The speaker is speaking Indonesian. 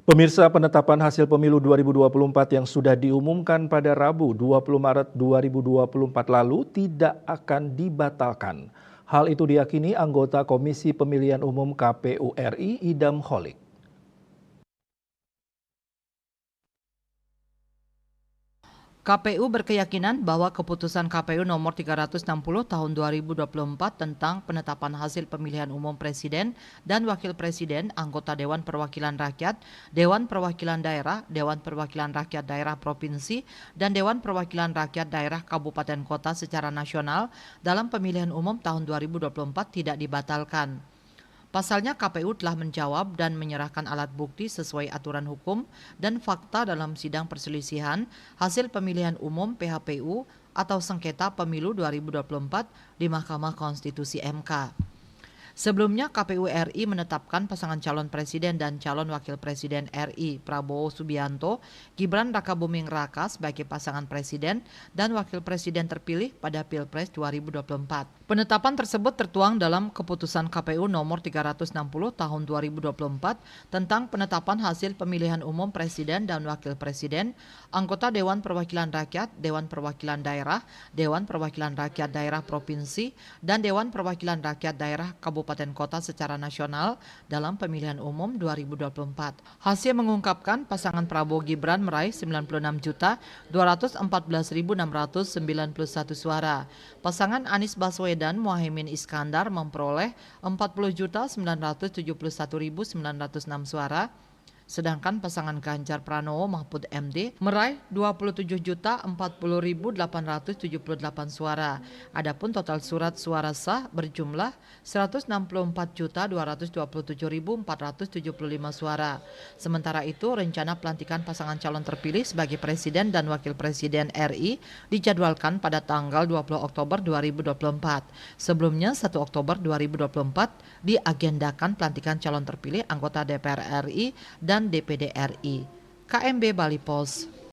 Pemirsa, penetapan hasil pemilu 2024 yang sudah diumumkan pada Rabu 20 Maret 2024 lalu tidak akan dibatalkan. Hal itu diyakini anggota Komisi Pemilihan Umum KPU RI Idam Holik. KPU berkeyakinan bahwa keputusan KPU nomor 360 tahun 2024 tentang penetapan hasil pemilihan umum presiden dan wakil presiden, anggota Dewan Perwakilan Rakyat, Dewan Perwakilan Daerah, Dewan Perwakilan Rakyat Daerah Provinsi, dan Dewan Perwakilan Rakyat Daerah Kabupaten Kota secara nasional dalam pemilihan umum tahun 2024 tidak dibatalkan. Pasalnya KPU telah menjawab dan menyerahkan alat bukti sesuai aturan hukum dan fakta dalam sidang perselisihan hasil pemilihan umum PHPU atau sengketa pemilu 2024 di Mahkamah Konstitusi MK. Sebelumnya KPU RI menetapkan pasangan calon presiden dan calon wakil presiden RI Prabowo Subianto, Gibran Rakabuming Raka sebagai pasangan presiden dan wakil presiden terpilih pada Pilpres 2024. Penetapan tersebut tertuang dalam keputusan KPU nomor 360 tahun 2024 tentang penetapan hasil pemilihan umum presiden dan wakil presiden, anggota Dewan Perwakilan Rakyat, Dewan Perwakilan Daerah, Dewan Perwakilan Rakyat Daerah Provinsi, dan Dewan Perwakilan Rakyat Daerah Kabupaten Kota secara nasional dalam pemilihan umum 2024. Hasil mengungkapkan pasangan Prabowo Gibran meraih 96.214.691 suara. Pasangan Anies Baswedan Muhaimin Iskandar memperoleh 40.971.906 suara. Sedangkan pasangan Ganjar Pranowo Mahfud MD meraih 27.040.878 suara. Adapun total surat suara sah berjumlah 164.227.475 suara. Sementara itu, rencana pelantikan pasangan calon terpilih sebagai presiden dan wakil presiden RI dijadwalkan pada tanggal 20 Oktober 2024. Sebelumnya 1 Oktober 2024 diagendakan pelantikan calon terpilih anggota DPR RI dan DPD RI. KMB Bali Pos.